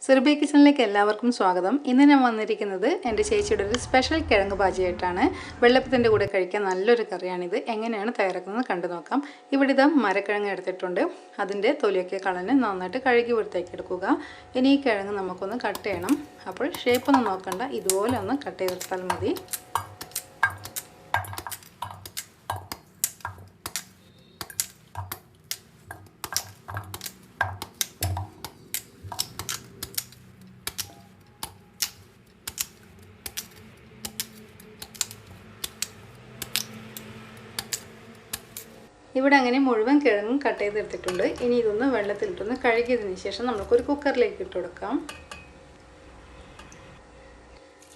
സുരഭി കിച്ചണിലേക്ക് എല്ലാവർക്കും സ്വാഗതം. ഇന്ന് ഞാൻ വന്നിരിക്കുന്നത് എൻ്റെ ചേച്ചിയുടെ ഒരു സ്പെഷ്യൽ കിഴങ്ങ് ബാജിയായിട്ടാണ്. വെള്ളപ്പത്തിൻ്റെ കൂടെ കഴിക്കാൻ നല്ലൊരു കറിയാണിത്. എങ്ങനെയാണ് തയ്യാറാക്കുന്നത് കണ്ടു നോക്കാം. ഇവിടെ ഇതാ മരക്കിഴങ്ങ് എടുത്തിട്ടുണ്ട്. അതിൻ്റെ തൊലിയൊക്കെ കളഞ്ഞ് നന്നായിട്ട് കഴുകി വൃത്തിയാക്കി എടുക്കുക. ഇനി ഈ കിഴങ്ങ് നമുക്കൊന്ന് കട്ട് ചെയ്യണം. അപ്പോൾ ഷേപ്പൊന്നും നോക്കണ്ട, ഇതുപോലെ ഒന്ന് കട്ട് ചെയ്തെടുത്താൽ മതി. ഇവിടെ അങ്ങനെ മുഴുവൻ കിഴങ്ങും കട്ട് ചെയ്തെടുത്തിട്ടുണ്ട്. ഇനി ഇതൊന്ന് വെള്ളത്തിലിട്ടൊന്ന് കഴുകിയതിന് ശേഷം നമുക്കൊരു കുക്കറിലേക്ക് ഇട്ട് കൊടുക്കാം.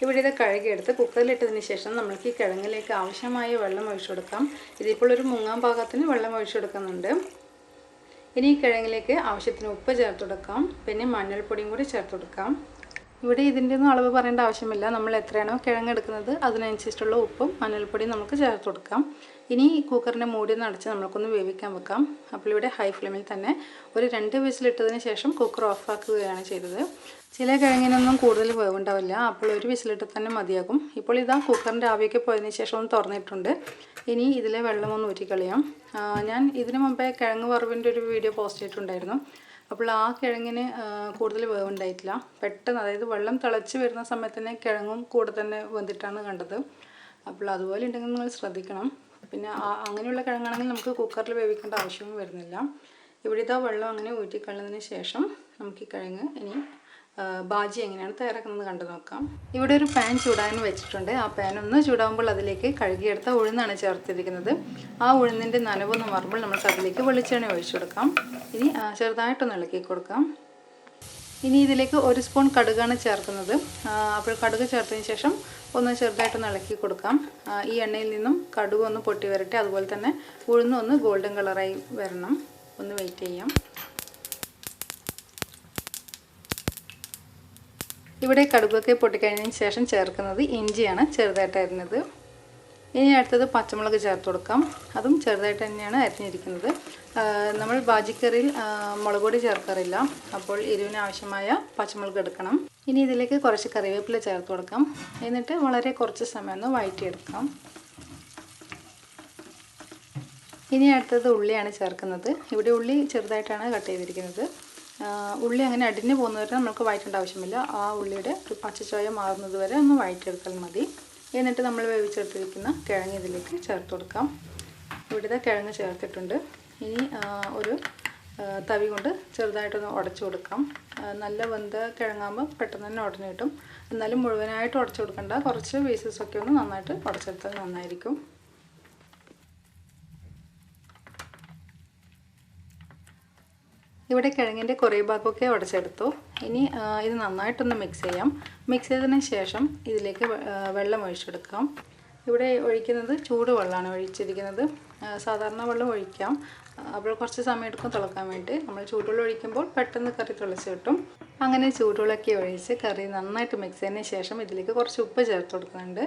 ഇവിടെ ഇത് കഴുകിയെടുത്ത് കുക്കറിലിട്ടതിന് ശേഷം നമുക്ക് ഈ കിഴങ്ങിലേക്ക് ആവശ്യമായ വെള്ളം ഒഴിച്ചു കൊടുക്കാം. ഇതിപ്പോൾ ഒരു മുങ്ങാൻ പാകത്തിന് വെള്ളം ഒഴിച്ചു കൊടുക്കുന്നുണ്ട്. ഇനി ഈ കിഴങ്ങിലേക്ക് ആവശ്യത്തിന് ഉപ്പ് ചേർത്ത് കൊടുക്കാം. പിന്നെ മഞ്ഞൾപ്പൊടിയും കൂടി ചേർത്ത് കൊടുക്കാം. ഇവിടെ ഇതിൻ്റെ ഒന്നും അളവ് പറയേണ്ട ആവശ്യമില്ല. നമ്മൾ എത്രയാണോ കിഴങ്ങ് എടുക്കുന്നത് അതിനനുസരിച്ചുള്ള ഉപ്പും മഞ്ഞൾപ്പൊടിയും നമുക്ക് ചേർത്ത് കൊടുക്കാം. ഇനി കുക്കറിൻ്റെ മൂടി ഒന്ന് അടച്ച് നമുക്കൊന്ന് വേവിക്കാൻ വെക്കാം. അപ്പോൾ ഇവിടെ ഹൈ ഫ്ലെയിമിൽ തന്നെ ഒരു 2 വിസിലിട്ടതിന് ശേഷം കുക്കർ ഓഫാക്കുകയാണ് ചെയ്തത്. ചില കിഴങ്ങിനൊന്നും കൂടുതൽ വേവുണ്ടാവില്ല, അപ്പോൾ ഒരു വിസിലിട്ട് തന്നെ മതിയാകും. ഇപ്പോൾ ഇതാ കുക്കറിൻ്റെ ആവിയൊക്കെ പോയതിന് ശേഷം ഒന്ന് തുറന്നിട്ടുണ്ട്. ഇനി ഇതിലെ വെള്ളമൊന്ന് ഊറ്റിക്കളയാം. ഞാൻ ഇതിനു മുമ്പേ കിഴങ്ങ് വറവിൻ്റെ ഒരു വീഡിയോ പോസ്റ്റ് ചെയ്തിട്ടുണ്ടായിരുന്നു. അപ്പോൾ ആ കിഴങ്ങിന് കൂടുതൽ വേവുണ്ടായിട്ടില്ല. പെട്ടെന്ന്, അതായത് വെള്ളം തിളച്ച് വരുന്ന സമയത്ത് തന്നെ കിഴങ്ങും കൂടെ തന്നെ വെന്തിട്ടാണ് കണ്ടത്. അപ്പോൾ അതുപോലെ ഉണ്ടെങ്കിൽ നിങ്ങൾ ശ്രദ്ധിക്കണം. പിന്നെ അങ്ങനെയുള്ള കിഴങ്ങാണെങ്കിൽ നമുക്ക് കുക്കറിൽ വേവിക്കേണ്ട ആവശ്യവും വരുന്നില്ല. ഇവിടെ ഇതാ വെള്ളം അങ്ങനെ ഊറ്റിക്കളഞ്ഞതിന് ശേഷം നമുക്ക് ഈ കിഴങ്ങ് ഇനി ബാജി എങ്ങനെയാണ് തയ്യാറാക്കുന്നത് കണ്ടു നോക്കാം. ഇവിടെ ഒരു പാൻ ചൂടാൻ വെച്ചിട്ടുണ്ട്. ആ പാൻ ഒന്ന് ചൂടാകുമ്പോൾ അതിലേക്ക് കഴുകിയെടുത്ത ഉഴുന്നാണ് ചേർത്തിരിക്കുന്നത്. ആ ഉഴുന്നിൻ്റെ നനവൊന്ന് മാറുമ്പോൾ നമുക്ക് അതിലേക്ക് വെളിച്ചെണ്ണ ഒഴിച്ചു കൊടുക്കാം. ഇനി ചെറുതായിട്ടൊന്ന് ഇളക്കി കൊടുക്കാം. ഇനി ഇതിലേക്ക് 1 സ്പൂൺ കടുകാണ് ചേർക്കുന്നത്. അപ്പോൾ കടുക് ചേർത്തതിന് ശേഷം ഒന്ന് ചെറുതായിട്ടൊന്ന് ഇളക്കി കൊടുക്കാം. ഈ എണ്ണയിൽ നിന്നും കടുക് ഒന്ന് പൊട്ടി വരട്ടെ. അതുപോലെ തന്നെ ഉഴുന്നൊന്ന് ഗോൾഡൻ കളറായി വരണം. ഒന്ന് വെയിറ്റ് ചെയ്യാം. ഇവിടെ കടുകൊക്കെ പൊട്ടിക്കഴിഞ്ഞതിന് ശേഷം ചേർക്കുന്നത് ഇഞ്ചിയാണ്, ചെറുതായിട്ട് അരിഞ്ഞത്. ഇനി അടുത്തത് പച്ചമുളക് ചേർത്ത് കൊടുക്കാം. അതും ചെറുതായിട്ട് തന്നെയാണ് അരിഞ്ഞിരിക്കുന്നത്. നമ്മൾ ബാജിക്കറിയിൽ മുളക് പൊടി ചേർക്കാറില്ല, അപ്പോൾ എരിവിന് ആവശ്യമായ പച്ചമുളക് എടുക്കണം. ഇനി ഇതിലേക്ക് കുറച്ച് കറിവേപ്പില ചേർത്ത് കൊടുക്കാം. എന്നിട്ട് വളരെ കുറച്ച് സമയം ഒന്ന് വഴറ്റിയെടുക്കാം. ഇനി അടുത്തത് ഉള്ളിയാണ് ചേർക്കുന്നത്. ഇവിടെ ഉള്ളി ചെറുതായിട്ടാണ് കട്ട് ചെയ്തിരിക്കുന്നത്. ഉള്ളി അങ്ങനെ അടിഞ്ഞു പോകുന്നവരെ നമുക്ക് വഴറ്റേണ്ട ആവശ്യമില്ല. ആ ഉള്ളിയുടെ ഒരു പച്ചച്ചോയ മാറുന്നത് വരെ ഒന്ന് വഴറ്റിയെടുത്താൽ മതി. എന്നിട്ട് നമ്മൾ വേവിച്ചെടുത്തിരിക്കുന്ന കിഴങ്ങ് ഇതിലേക്ക് ചേർത്ത് കൊടുക്കാം. ഇവിടുത്തെ കിഴങ്ങ് ചേർത്തിട്ടുണ്ട്. ഇനി ഒരു തവി കൊണ്ട് ചെറുതായിട്ടൊന്ന് ഉടച്ചു കൊടുക്കാം. നല്ല വെന്ത കിഴങ്ങാകുമ്പോൾ പെട്ടെന്ന് തന്നെ ഉടഞ്ഞു കിട്ടും. എന്നാലും മുഴുവനായിട്ട് ഉടച്ചു കൊടുക്കണ്ട, കുറച്ച് പീസസൊക്കെ ഒന്ന് നന്നായിട്ട് ഉടച്ചെടുത്താൽ നന്നായിരിക്കും. ഇവിടെ കിഴങ്ങിൻ്റെ കുറേ ഭാഗമൊക്കെ ഉടച്ചെടുത്തു. ഇനി ഇത് നന്നായിട്ടൊന്ന് മിക്സ് ചെയ്യാം. മിക്സ് ചെയ്തതിന് ശേഷം ഇതിലേക്ക് വെള്ളം ഒഴിച്ചെടുക്കാം. ഇവിടെ ഒഴിക്കുന്നത് ചൂട് വെള്ളമാണ് ഒഴിച്ചിരിക്കുന്നത്. സാധാരണ വെള്ളം ഒഴിക്കാം, അപ്പോൾ കുറച്ച് സമയം എടുക്കും തിളക്കാൻ വേണ്ടി. നമ്മൾ ചൂടുവെള്ളം ഒഴിക്കുമ്പോൾ പെട്ടെന്ന് കറി തിളച്ച് കിട്ടും. അങ്ങനെ ചൂടുവെള്ളമൊക്കെ ഒഴിച്ച് കറി നന്നായിട്ട് മിക്സ് ചെയ്തതിന് ശേഷം ഇതിലേക്ക് കുറച്ച് ഉപ്പ് ചേർത്ത് കൊടുക്കുന്നുണ്ട്.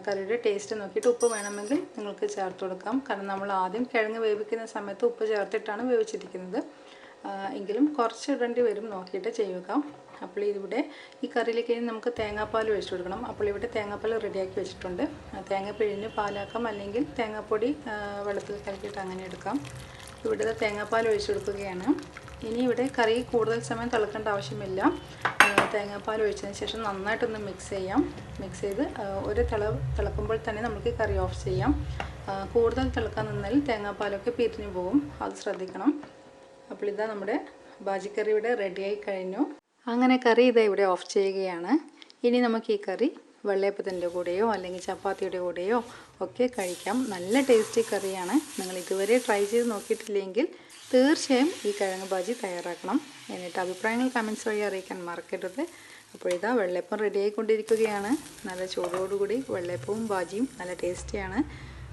കറിയുടെ ടേസ്റ്റ് നോക്കിയിട്ട് ഉപ്പ് വേണമെങ്കിൽ നിങ്ങൾക്ക് ചേർത്ത് കൊടുക്കാം. കാരണം നമ്മൾ ആദ്യം കിഴങ്ങ് വേവിക്കുന്ന സമയത്ത് ഉപ്പ് ചേർത്തിട്ടാണ് വേവിച്ചിരിക്കുന്നത്. എങ്കിലും കുറച്ച് ഇടേണ്ടി വരും, നോക്കിയിട്ട് ചെയ്യുക. അപ്പോൾ ഇവിടെ ഈ കറിയിലേക്ക് നമുക്ക് തേങ്ങാപ്പാൽ ഒഴിച്ചു കൊടുക്കണം. അപ്പോൾ ഇവിടെ തേങ്ങാപ്പാൽ റെഡിയാക്കി വെച്ചിട്ടുണ്ട്. തേങ്ങ പിഴിഞ്ഞ് പാലാക്കാം, അല്ലെങ്കിൽ തേങ്ങാപ്പൊടി വെള്ളത്തിൽ കലക്കിയിട്ട് അങ്ങനെ എടുക്കാം. ഇവിടെ തേങ്ങാപ്പാൽ ഒഴിച്ചു കൊടുക്കുകയാണ്. ഇനി ഇവിടെ കറി കൂടുതൽ സമയം തിളക്കേണ്ട ആവശ്യമില്ല. തേങ്ങാപ്പാൽ ഒഴിച്ചതിന് ശേഷം നന്നായിട്ടൊന്ന് മിക്സ് ചെയ്യാം. മിക്സ് ചെയ്ത് ഒരു തിളക്കുമ്പോൾ തന്നെ നമുക്ക് കറി ഓഫ് ചെയ്യാം. കൂടുതൽ തിളക്കാൻ നിന്നാൽ തേങ്ങാപ്പാലൊക്കെ പിരിഞ്ഞു പോകും, അത് ശ്രദ്ധിക്കണം. അപ്പോൾ ഇതാ നമ്മുടെ ബാജിക്കറി ഇവിടെ റെഡിയായി കഴിഞ്ഞു. അങ്ങനെ കറി ഇതാ ഇവിടെ ഓഫ് ചെയ്യുകയാണ്. ഇനി നമുക്ക് ഈ കറി വെള്ളയപ്പത്തിൻ്റെ കൂടെയോ അല്ലെങ്കിൽ ചപ്പാത്തിയുടെ കൂടെയോ ഒക്കെ കഴിക്കാം. നല്ല ടേസ്റ്റി കറിയാണ്. നിങ്ങൾ ഇതുവരെ ട്രൈ ചെയ്ത് നോക്കിയിട്ടില്ലെങ്കിൽ തീർച്ചയായും ഈ കിഴങ്ങ് ബാജി തയ്യാറാക്കണം. എന്നിട്ട് അഭിപ്രായങ്ങൾ കമൻറ്റ്സ് വഴി അറിയിക്കാൻ മറക്കരുത്. അപ്പോൾ ഇതാ വെള്ളയപ്പം റെഡി ആയിക്കൊണ്ടിരിക്കുകയാണ്. നല്ല ചൂടോടുകൂടി വെള്ളയപ്പവും ബാജിയും നല്ല ടേസ്റ്റിയാണ്.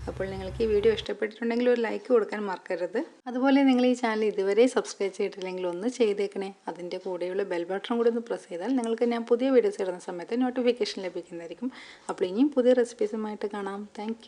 അപ്പോൾ നിങ്ങൾക്ക് ഈ വീഡിയോ ഇഷ്ടപ്പെട്ടിട്ടുണ്ടെങ്കിൽ ഒരു ലൈക്ക് കൊടുക്കാൻ മറക്കരുത്. അതുപോലെ നിങ്ങൾ ഈ ചാനൽ ഇതുവരെ സബ്സ്ക്രൈബ് ചെയ്തിട്ടില്ലെങ്കിൽ ഒന്ന് ചെയ്തേക്കണേ. അതിൻ്റെ കൂടെയുള്ള ബെൽ ബട്ടൺ കൂടി ഒന്ന് പ്രസ് ചെയ്താൽ നിങ്ങൾക്ക് ഞാൻ പുതിയ വീഡിയോസ് ഇടുന്ന സമയത്ത് നോട്ടിഫിക്കേഷൻ ലഭിക്കുന്നതായിരിക്കും. അപ്പോൾ ഇനിയും പുതിയ റെസിപ്പീസുമായിട്ട് കാണാം. താങ്ക്